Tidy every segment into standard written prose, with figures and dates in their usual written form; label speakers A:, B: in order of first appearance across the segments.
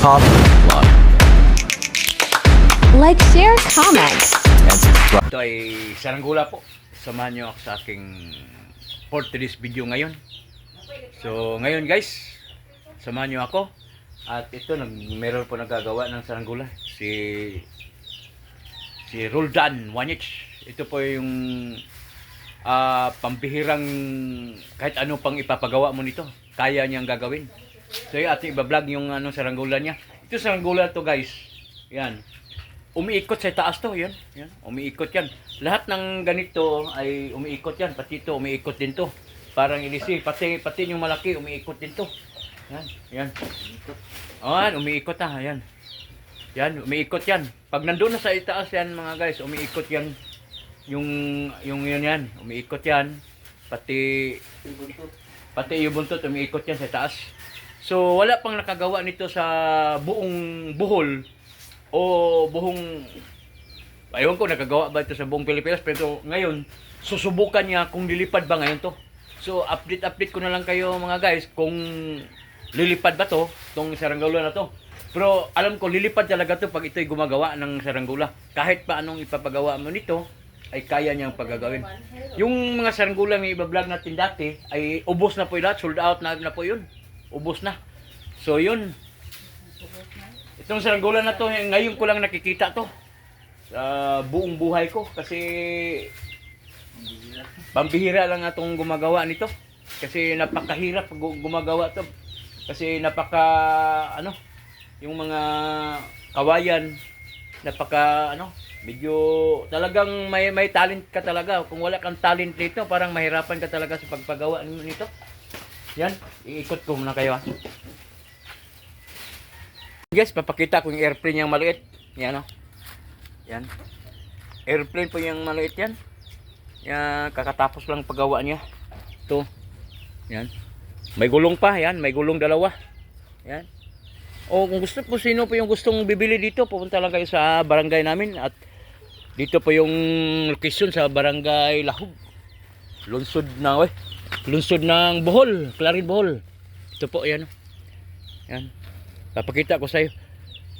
A: Top Vlog.
B: Like, share, comment.
A: And subscribe.
C: Ito ay saranggula po. Samahan nyo ako sa aking for today's video ngayon. So ngayon guys, samahan nyo ako. At ito, meron po nagagawa ng saranggula. Si Roldan Wanich. Ito po yung pambihirang kahit ano pang ipapagawa mo nito. Kaya niyang gagawin. So yung ating ibablog yung saranggula niya. Ito saranggula to guys. Yan. Umiikot sa taas to, yan. Yan, umiikot yan. Lahat ng ganito ay umiikot yan, pati ito umiikot din to. Parang ilisi, pati yung malaki umiikot din to. Yan, yan. Ayan, umiikot na, yan. Yan, umiikot yan. Pag nandoon na sa itaas yan mga guys, umiikot yan. Yung yan, umiikot yan. Pati yung buntot umiikot yan sa taas. So wala pang nakagawa nito sa buong Bohol o buong, ayun ko nakagawa ba ito sa buong Pilipinas, pero ngayon susubukan niya kung lilipad ba ngayon to. So update ko na lang kayo mga guys kung lilipad ba to, tong saranggula na to. Pero alam ko lilipad talaga to pag ito'y gumagawa ng saranggula. Kahit pa anong ipapagawa mo nito ay kaya niyang pagagawin. Yung mga saranggula na ibablog natin dati ay ubos na po lahat, sold out na po yun, ubos na. So yun, itong saranggula na to, ngayon ko lang nakikita to sa buong buhay ko kasi pambihira lang atong gumagawa nito kasi napakahirap gumagawa to kasi yung mga kawayan medyo talagang may talent ka talaga. Kung wala kang talent nito parang mahirapan ka talaga sa pagpagawa nito. Yan, iikot ko muna kayo. Guys, papakita ko yung airplane yung maliit. Yan o. Yan. Airplane po yung maliit yan. Yan, kakatapos lang paggawa niya. Ito. Yan. May gulong pa. Yan, may gulong dalawa. Yan. O kung gusto po, sino po yung gustong bibili dito, pupunta lang kayo sa barangay namin. At dito po yung location sa barangay Lahog. Lunsod ng Bohol. Clarin Bohol. Ito po, yan. Yan. Papakita ko sa iyo.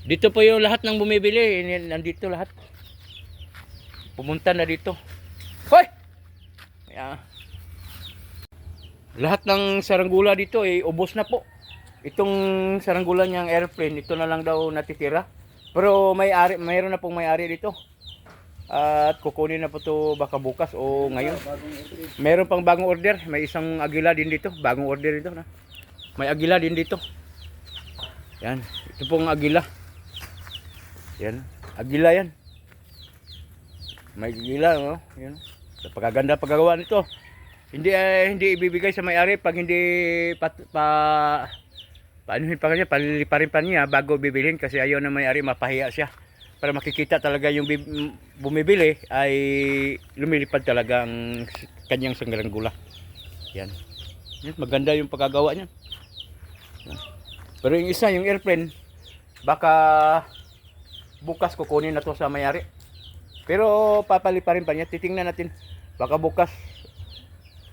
C: Dito po yung lahat ng bumibili, nandito lahat. Pumunta na dito. Hoy! Yeah. Lahat ng saranggula dito ay ubos na po. Itong saranggula niyang airplane, ito na lang daw natitira. Pero mayroon na pong may-ari dito. At kukunin na po to baka bukas o ngayon. Mayroon pang bagong order, may isang agila din dito, bagong order dito na. May agila din dito. Yan, ito pong agila. Yan, agila yan. May agila, no? Yan. Napakaganda paggawa nito. Hindi ibibigay sa may-ari pag hindi paanohin pa kanya, paliliparin pa niya bago bibilhin kasi ayaw na may-ari mapahiya siya. Para makikita talaga yung bumibili ay lumilipad talaga ang kanyang saranggula. Yan. Yan, maganda yung pagkagawa niya. Yan. Pero yung isa, yung airplane, baka bukas kukunin na to sa may-ari. Pero papaliparin pa niya. Titingnan natin. Baka bukas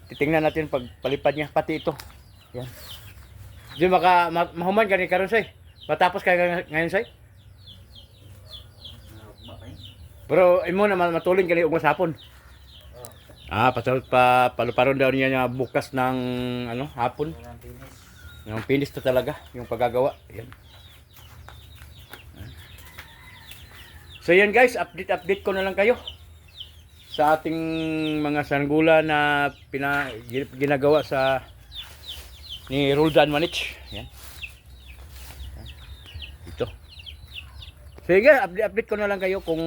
C: titingnan natin pag palipad niya. Pati ito. Yan. Di baka mahuman ka ni karon say. Matapos kayo ngayon say. Pero imo na matulin kani og masapon. Paluparon daw niya bukas ng hapon. Yung finish to talaga, yung paggagawa. Yan. So yan guys, update ko na lang kayo sa ating mga saranggula na ginagawa ni Roldan Wanich. Yan. Ito. So yan, update ko na lang kayo kung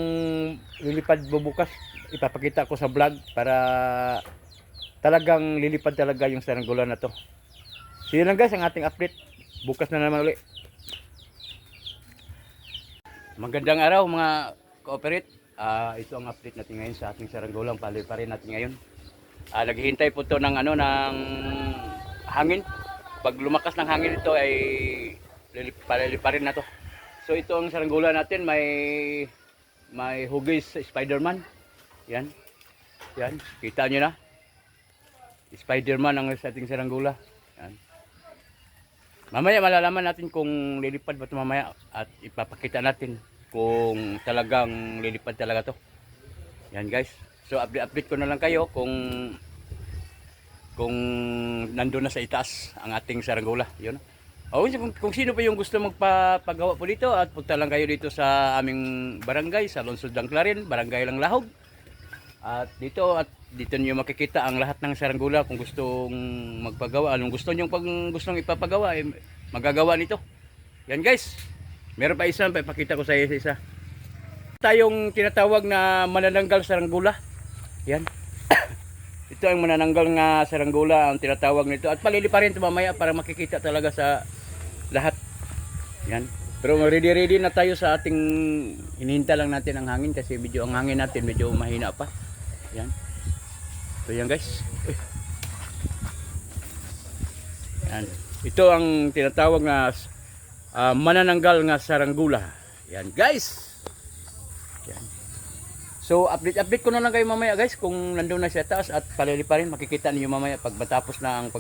C: lilipad bukas. Ipapakita ko sa vlog para talagang lilipad talaga yung saranggula na to. So yun lang guys ang ating update. Bukas na naman ulit. Magandang araw mga cooperate. Ito ang update natin ngayon sa ating saranggulang paliparin natin ngayon. Naghihintay po ito ng hangin. Pag lumakas ng hangin ito ay paliparin na to. So ito ang saranggula natin, may hugis Spider-Man. Yan. Yan, kita niyo na. Spider-Man ang sa ating saranggula. Yan. Mamaya malalaman natin kung lilipad ba ito mamaya at ipapakita natin kung talagang lilipad talaga to. Yan guys. So update ko na lang kayo kung nandun na sa itaas ang ating saranggola. Yun. O, kung sino pa yung gusto magpagawa po dito at punta lang kayo dito sa aming barangay, sa Lungsod ng Clarin, Barangay Langlahog. At dito niyo makikita ang lahat ng saranggola kung gustong magpagawa. Anong gusto niyo gustong ipapagawa, magagawa nito. Yan guys. Meron pa isa, ipakita ko sa iyo isa. Tayong tinatawag na manananggal saranggola. Yan. Ito ang manananggal nga saranggola ang tinatawag nito. At paliliparin ito mamaya para makikita talaga sa lahat. Yan. Pero ready na tayo sa ating hinihintay lang natin ang hangin kasi medyo ang hangin natin medyo mahina pa. Yan. So yan guys. Yan. Ito ang tinatawag na manananggal nga saranggola. Yan guys. Yan. So update ko na lang kayo mamaya guys kung nandoon na siya taas at paliliparin. Makikita niyo mamaya pag matapos na ang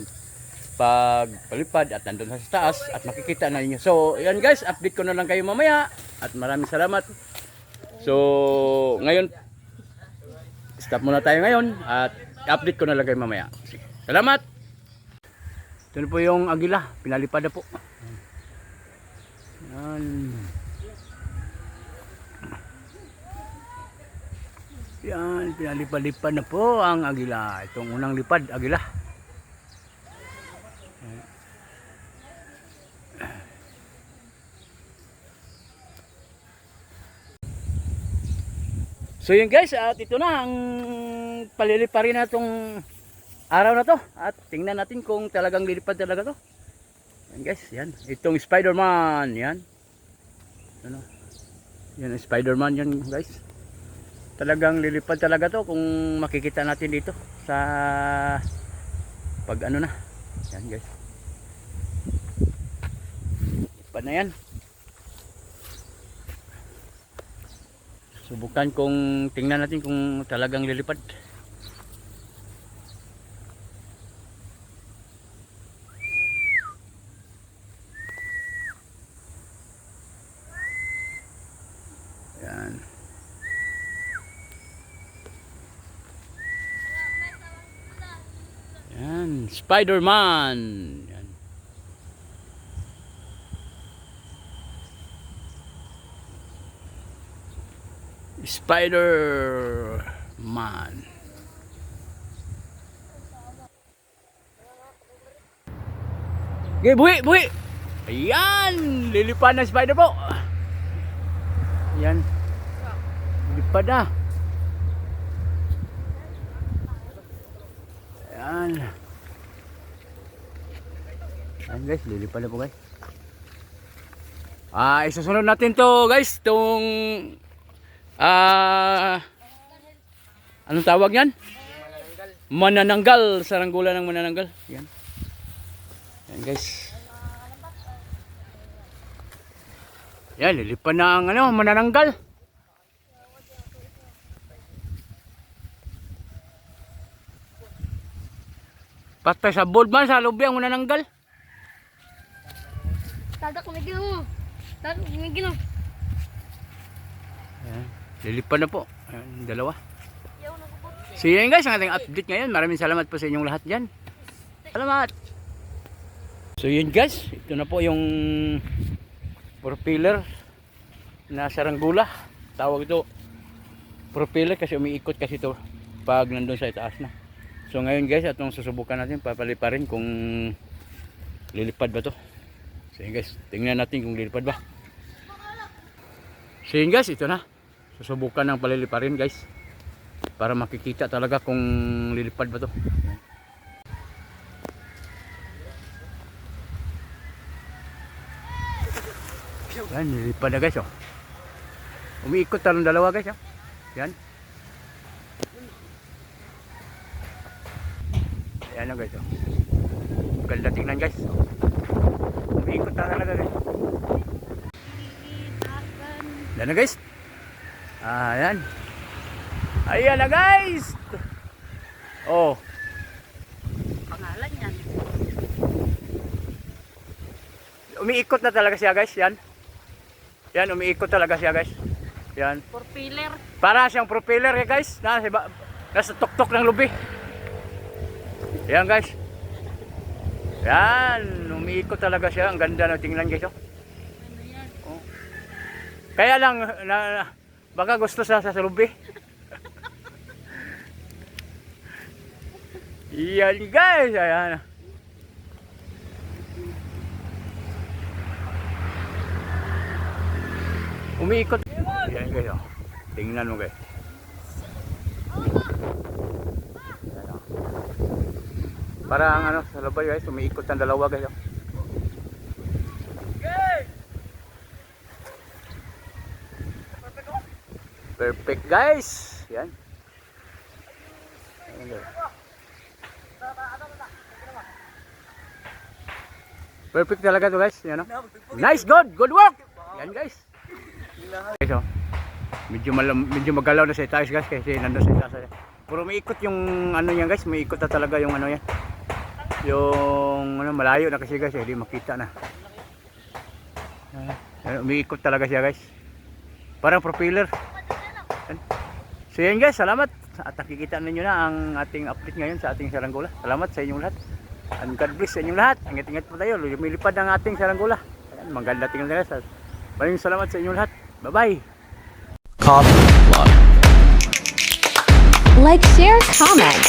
C: pagpalipad at nandun sa taas at makikita na niyo. So yan guys, update ko na lang kayo mamaya at maraming salamat. So ngayon stop muna tayo ngayon at update ko na lang kayo mamaya. Salamat. Ito na po yung agila, pinalipad na po. Yan. Yan, pinalipad-lipad na po ang agila. Itong unang lipad, agila. So yun guys, at ito na ang paliliparin na itong araw na to. At tingnan natin kung talagang lilipad talaga to. Yan guys, yan. Itong Spider-Man, yan. Ano? Yan ang Spider-Man yan guys. Talagang lilipad talaga to kung makikita natin dito sa pag ano na. Yan guys. Lipad na yan. Subukan kung tingnan natin kung talagang lilipad. Yan. Yan, Spider-Man. Yan. Spider-Man. Okay, buhi. Ayan, lilipad na spider po. Ayan. Lilipad na. Ayan. Ayan guys, lilipad na po guys. Isusunod natin to guys, itong anong tawag yan? Manananggal, saranggola ng manananggal. Yan. Yan guys. Yan, lilipad na ang manananggal. Patay sa bold man, sa lobby ang manananggal.
A: Tadak mo gino. Tadak mo gino.
C: Yan. Lilipad na po. Ayan, dalawa. So yun guys, ang ating update ngayon. Maraming salamat po sa inyong lahat dyan. Salamat. So yun guys, ito na po yung propeller na saranggola. Tawag ito propeller kasi umiikot kasi ito pag nandun sa itaas na. So ngayon guys, itong susubukan natin papaliparin kung lilipad ba to. So yun guys, tingnan natin kung lilipad ba. So yun guys, ito na. Susubukan ng paliliparin guys para makikita talaga kung lilipad ba to. Yan, lilipad na guys oh. Umiikot talong dalawa guys oh. Yan. Ayan na guys oh. Ganda tingnan guys. Umiikot talaga guys. Yan na guys. Ayan. Ayan na guys. Oh.
A: Pangalan yan.
C: umiikot na talaga siya guys, yan. Yan, umiikot talaga siya guys. Yan.
A: For pillar.
C: Para siyang propeller eh guys. Nasa tuktok ng lubi. Yan guys. Yan, umiikot talaga siya. Ang ganda na tingnan guys. Oh.
A: Ano yan?
C: Oh. Kaya lang, baka gusto sa lubi. Yan guys. Ayan. Umiikot. Yan guys. Oh. Tingnan mo guys. Yan, oh. Parang ano, sa labay guys, umiikot ang dalawa guys. Oh. Perfect guys. Yan. Ayan, guys. Perfect talaga to guys. Yan, oh. Nice, good work. Yan guys. Guys, oh. Medyo magalaw na sa itaas guys kasi nandun sa itaas. Puro umiikot yung ano yan guys, umiikot na talaga yung ano yan. Yung ano, malayo na kasi guys, hindi makita na. Umiikot talaga siya guys. Parang propeller. So yan guys, salamat. At nakikita ninyo na ang ating update ngayon sa ating saranggola. Salamat sa inyong lahat. And God bless sa inyong lahat. Ingat-ingat po tayo. Lumilipad ang ating saranggola. Ayan, maganda tingnan guys. Maraming salamat sa inyong lahat. Bye-bye.
B: Like, share, comment.